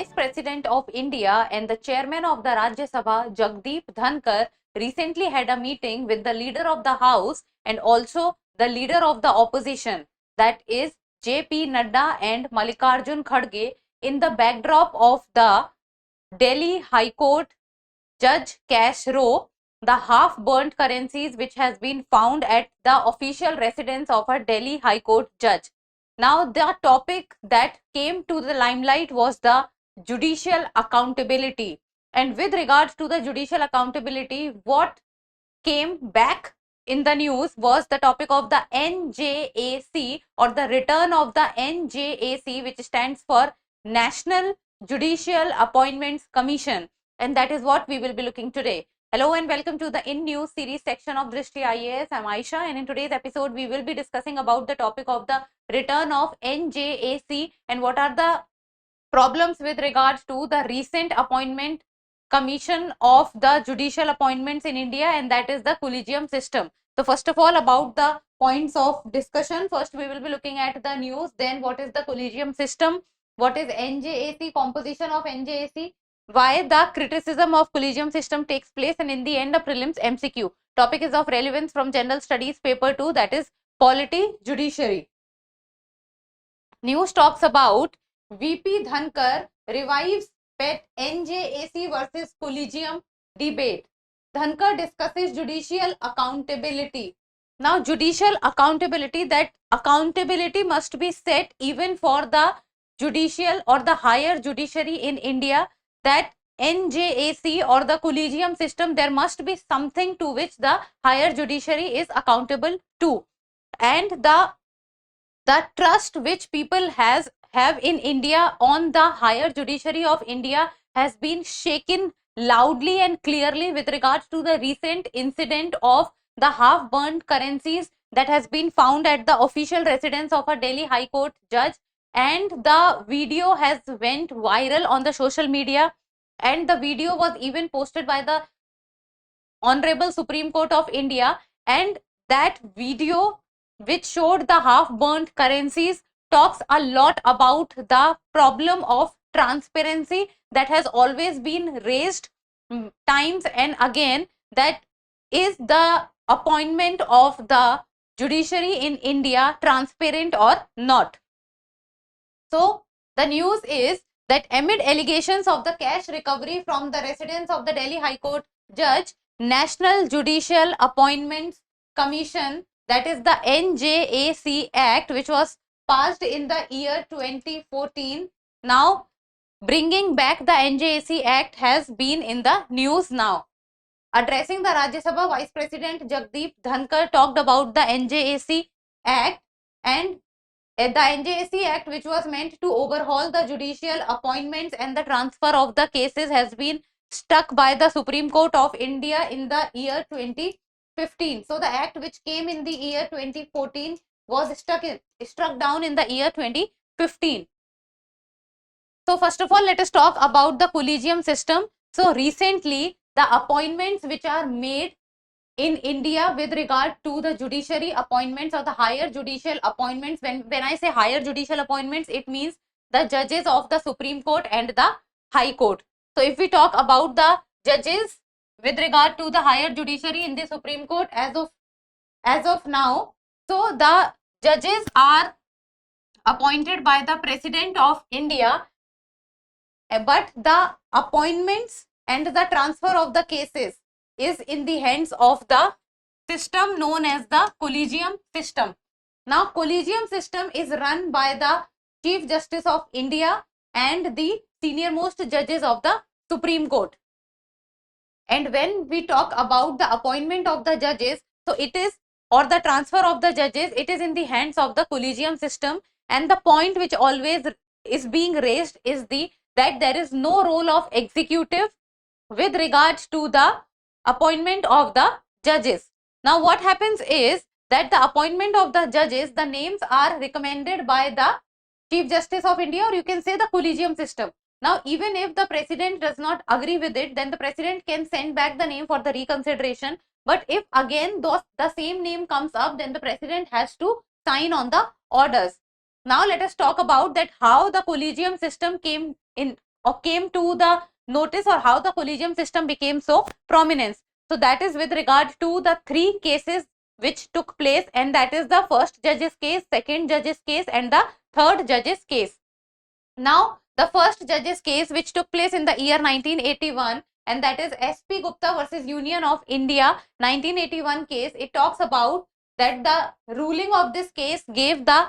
Vice President of India and the Chairman of the Rajya Sabha, Jagdeep Dhankar, recently had a meeting with the leader of the House and also the leader of the opposition, that is JP Nadda and Mallikarjun Kharge, in the backdrop of the Delhi High Court Judge Cash Row, the half-burnt currencies which has been found at the official residence of a Delhi High Court judge. Now, the topic that came to the limelight was the judicial accountability. And with regards to the judicial accountability, what came back in the news was the topic of the NJAC, or the return of the NJAC, which stands for National Judicial Appointments Commission. And that is what we will be looking today. Hello and welcome to the In News series section of Drishti IAS. I'm Aisha, and in today's episode we will be discussing about the topic of the return of NJAC and what are the problems with regards to the recent appointment commission of the judicial appointments in India, and that is the collegium system. So first of all, about the points of discussion, first we will be looking at the news, then what is the collegium system, what is NJAC, composition of NJAC, why the criticism of collegium system takes place, and in the end a prelims MCQ. Topic is of relevance from General Studies paper 2, that is polity judiciary. News talks about VP Dhankar revives pet NJAC versus collegium debate. Dhankar discusses judicial accountability. Now, judicial accountability, that accountability must be set even for the judicial or the higher judiciary in India, that NJAC or the collegium system, there must be something to which the higher judiciary is accountable to. And the trust which people have in India on the higher judiciary of India has been shaken loudly and clearly with regards to the recent incident of the half-burnt currencies that has been found at the official residence of a Delhi High Court judge, and the video has went viral on the social media, and the video was even posted by the Honorable Supreme Court of India, and that video which showed the half-burnt currencies talks a lot about the problem of transparency that has always been raised times and again, that is the appointment of the judiciary in India transparent or not. So the news is that amid allegations of the cash recovery from the residence of the Delhi High Court judge, National Judicial Appointments Commission, that is the NJAC Act, which was passed in the year 2014. Now, bringing back the NJAC Act has been in the news now. Addressing the Rajya Sabha, Vice President Jagdeep Dhankar talked about the NJAC Act, and the NJAC Act, which was meant to overhaul the judicial appointments and the transfer of the cases, has been stuck by the Supreme Court of India in the year 2015. So the act which came in the year 2014 was struck down in the year 2015. So first of all, let us talk about the collegium system. So recently, the appointments which are made in India with regard to the judiciary appointments or the higher judicial appointments, when I say higher judicial appointments, it means the judges of the Supreme Court and the High Court. So if we talk about the judges with regard to the higher judiciary in the Supreme Court as of now, so the judges are appointed by the President of India, but the appointments and the transfer of the cases is in the hands of the system known as the collegium system. Now, collegium system is run by the Chief Justice of India and the senior most judges of the Supreme Court. And when we talk about the appointment of the judges, so it is, or the transfer of the judges, it is in the hands of the collegium system. And the point which always is being raised is that there is no role of executive with regards to the appointment of the judges. Now what happens is that the appointment of the judges, the names are recommended by the Chief Justice of India, or you can say the collegium system. Now even if the President does not agree with it, then the President can send back the name for the reconsideration. But if again the same name comes up, then the President has to sign on the orders. Now let us talk about that how the collegium system came or came to the notice, or how the collegium system became so prominent. So that is with regard to the 3 cases which took place, and that is the first judge's case, second judge's case, and the third judge's case. Now, the first judge's case which took place in the year 1981, and that is SP Gupta versus Union of India 1981 case. It talks about that the ruling of this case gave the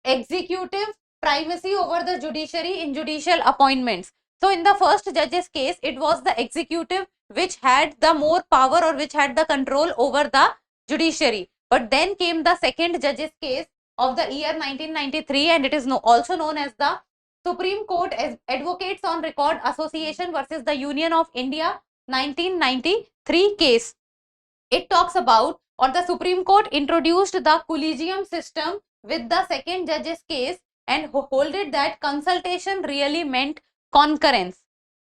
executive primacy over the judiciary in judicial appointments. So in the first judge's case, it was the executive which had the more power, or which had the control over the judiciary. But then came the second judge's case of the year 1993, and it is also known as the Supreme Court Advocates on Record Association versus the Union of India 1993 case. It talks about, or the Supreme Court introduced the collegium system with the second judge's case, and holded that consultation really meant concurrence.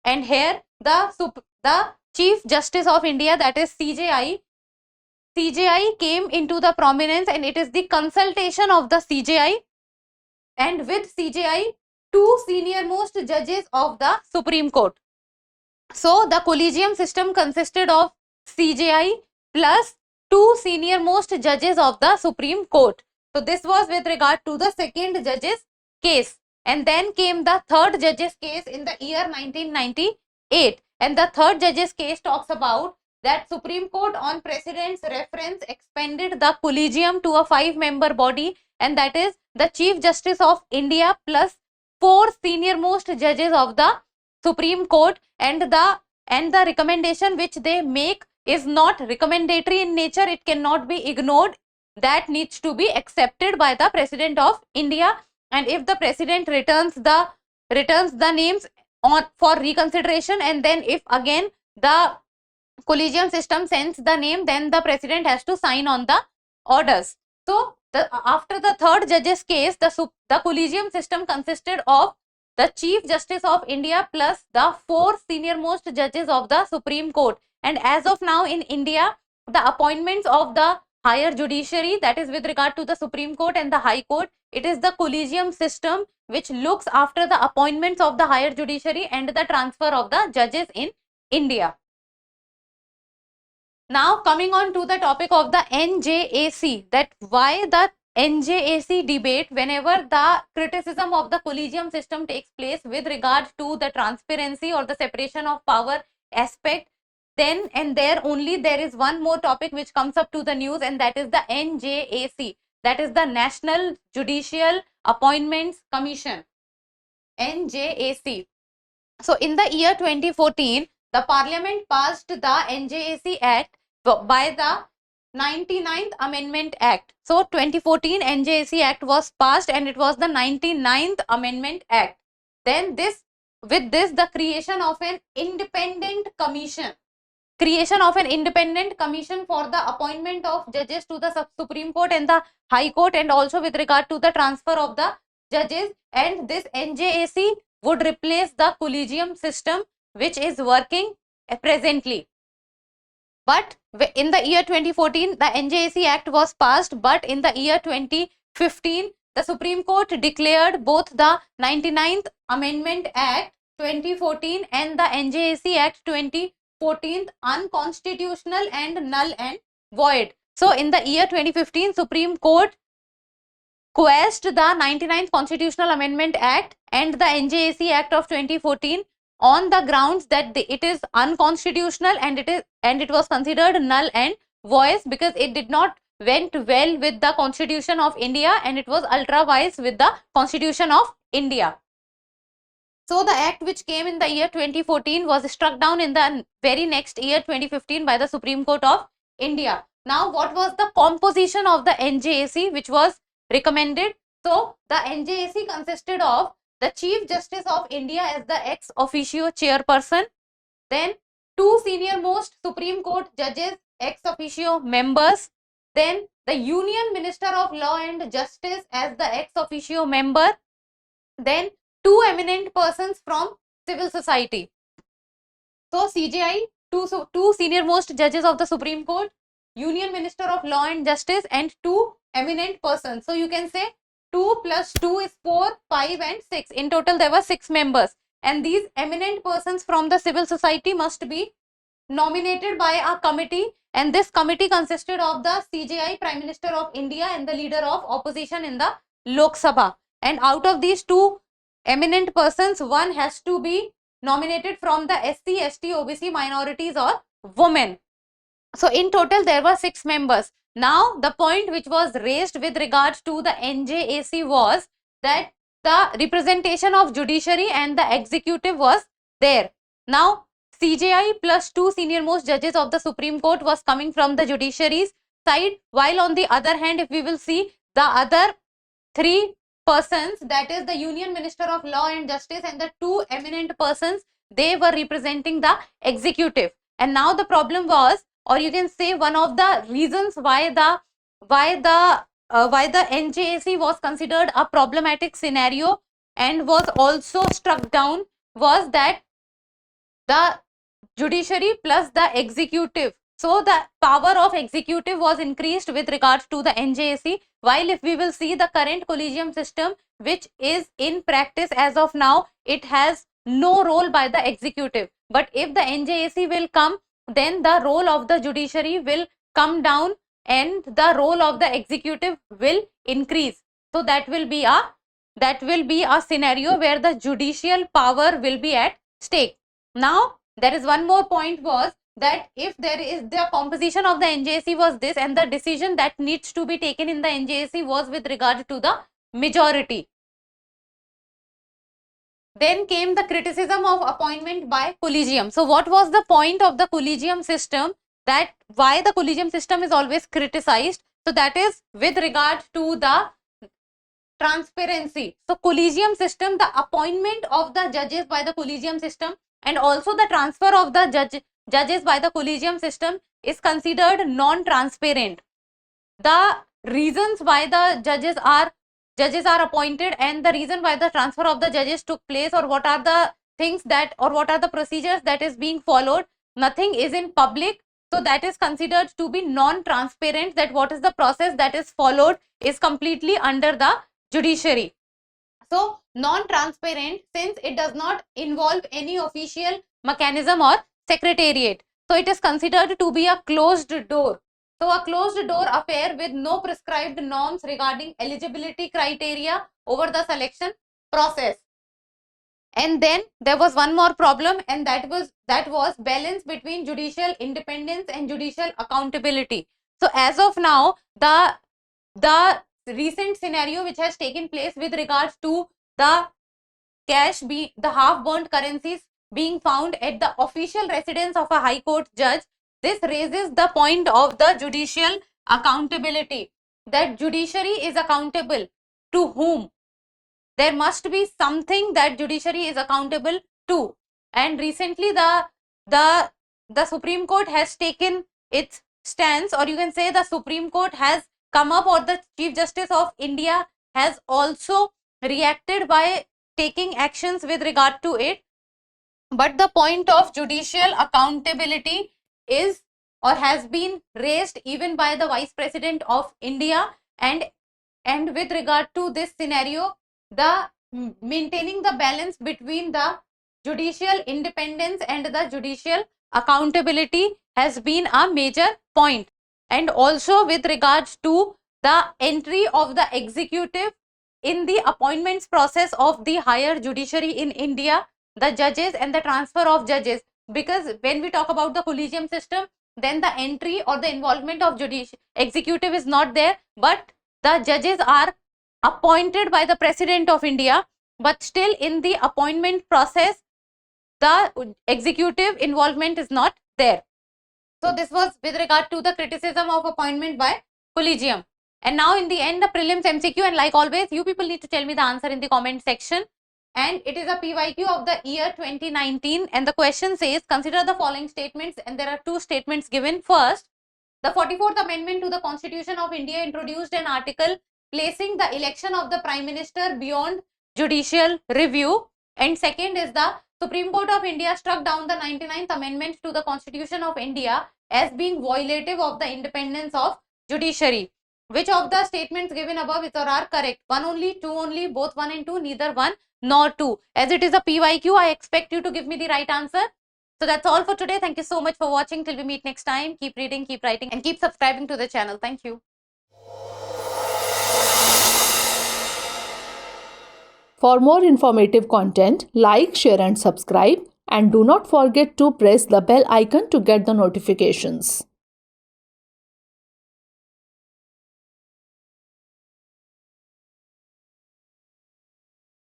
And here the Chief Justice of India, that is CJI came into the prominence, and it is the consultation of the CJI, and with CJI 2 senior most judges of the Supreme Court. So the collegium system consisted of CJI plus 2 senior most judges of the Supreme Court. So this was with regard to the second judge's case. And then came the third judge's case in the year 1998. And the third judge's case talks about that Supreme Court on President's reference expanded the collegium to a 5-member body, and that is the Chief Justice of India plus 4 senior most judges of the Supreme Court, and the recommendation which they make is not recommendatory in nature. It cannot be ignored. That needs to be accepted by the President of India, and if the President returns the names on for reconsideration, and then if again the collegium system sends the name, then the President has to sign on the orders. So after the third judge's case, the collegium system consisted of the Chief Justice of India plus the 4 senior most judges of the Supreme Court. And as of now in India, the appointments of the higher judiciary, that is with regard to the Supreme Court and the High Court, it is the collegium system which looks after the appointments of the higher judiciary and the transfer of the judges in India. Now coming on to the topic of the NJAC, that why the NJAC debate, whenever the criticism of the collegium system takes place with regard to the transparency or the separation of power aspect, then and there only there is one more topic which comes up to the news, and that is the NJAC, that is the National Judicial Appointments Commission, NJAC. So in the year 2014, the Parliament passed the NJAC Act by the 99th Amendment Act. So 2014 NJAC Act was passed, and it was the 99th Amendment Act. Then with this the creation of an independent commission for the appointment of judges to the Supreme Court and the High Court, and also with regard to the transfer of the judges. And this NJAC would replace the collegium system which is working presently. But in the year 2014, the NJAC Act was passed, but in the year 2015, the Supreme Court declared both the 99th Amendment Act 2014 and the NJAC Act 2014 unconstitutional and null and void. So in the year 2015, Supreme Court quashed the 99th Constitutional Amendment Act and the NJAC Act of 2014 on the grounds that it is unconstitutional, and it was considered null and void because it did not went well with the Constitution of India, and it was ultra vires with the Constitution of India. So the act which came in the year 2014 was struck down in the very next year 2015 by the Supreme Court of India. Now what was the composition of the NJAC which was recommended? So the NJAC consisted of the Chief Justice of India as the ex officio chairperson, then 2 senior most Supreme Court judges ex officio members, then the Union Minister of Law and Justice as the ex officio member, then 2 eminent persons from civil society. So CJI, 2 senior most judges of the Supreme Court, Union Minister of Law and Justice, and 2 eminent persons. So you can say 2 plus 2 is 4, 5 and 6. In total there were 6 members. and these eminent persons from the civil society must be nominated by a committee, and this committee consisted of the CJI, Prime Minister of India, and the leader of opposition in the Lok Sabha. And out of these two eminent persons, one has to be nominated from the SC, ST, OBC minorities or women. So in total there were 6 members. Now the point which was raised with regards to the NJAC was that the representation of judiciary and the executive was there. Now CJI plus 2 senior most judges of the Supreme Court was coming from the judiciary's side, while on the other hand, if we will see the other 3 persons, that is the Union Minister of Law and Justice and the 2 eminent persons, they were representing the executive. And now the problem was, or you can say one of the reasons why the NJAC was considered a problematic scenario and was also struck down, was that the judiciary plus the executive. So the power of executive was increased with regards to the NJAC, while if we will see the current collegium system which is in practice as of now, it has no role by the executive. But if the NJAC will come, then the role of the judiciary will come down and the role of the executive will increase. So that will be a scenario where the judicial power will be at stake. Now there is one more point, was that if there is the composition of the NJAC was this, and the decision that needs to be taken in the NJAC was with regard to the majority. Then came the criticism of appointment by collegium. So what was the point of the collegium system, that why the collegium system is always criticized? So that is with regard to the transparency. So collegium system, the appointment of the judges by the collegium system and also the transfer of the judges by the collegium system is considered non-transparent. The reasons why the judges are appointed and the reason why the transfer of the judges took place, or what are the things that, or what are the procedures that is being followed, nothing is in public. So that is considered to be non-transparent, that what is the process that is followed is completely under the judiciary. So non-transparent, since it does not involve any official mechanism or secretariat. So it is considered to be a closed door. So a closed door affair with no prescribed norms regarding eligibility criteria over the selection process. And then there was one more problem, and that was balance between judicial independence and judicial accountability. So as of now, the recent scenario which has taken place with regards to the the half-burnt currencies being found at the official residence of a high court judge, this raises the point of the judicial accountability, that judiciary is accountable to whom? There must be something that judiciary is accountable to. And recently the Supreme Court has taken its stance, or you can say the Supreme Court has come up, or the Chief Justice of India has also reacted by taking actions with regard to it. But the point of judicial accountability is, or has been raised even by the Vice President of India, and with regard to this scenario, the maintaining the balance between the judicial independence and the judicial accountability has been a major point. And also with regards to the entry of the executive in the appointments process of the higher judiciary in India, the judges and the transfer of judges, because when we talk about the collegium system, then the entry or the involvement of executive is not there, but the judges are appointed by the President of India, but still in the appointment process, the executive involvement is not there. So this was with regard to the criticism of appointment by collegium. And now in the end, the prelims MCQ, and like always, you people need to tell me the answer in the comment section. And it is a PYQ of the year 2019, and the question says, consider the following statements, and there are 2 statements given. First, the 44th Amendment to the Constitution of India introduced an article placing the election of the Prime Minister beyond judicial review. And second is, the Supreme Court of India struck down the 99th Amendment to the Constitution of India as being violative of the independence of judiciary. Which of the statements given above is or are correct? 1 only, 2 only, both 1 and 2, neither 1 nor 2. As it is a PYQ, I expect you to give me the right answer. So that's all for today. Thank you so much for watching. Till we meet next time, keep reading, keep writing, and keep subscribing to the channel. Thank you. For more informative content, like, share and subscribe, and do not forget to press the bell icon to get the notifications.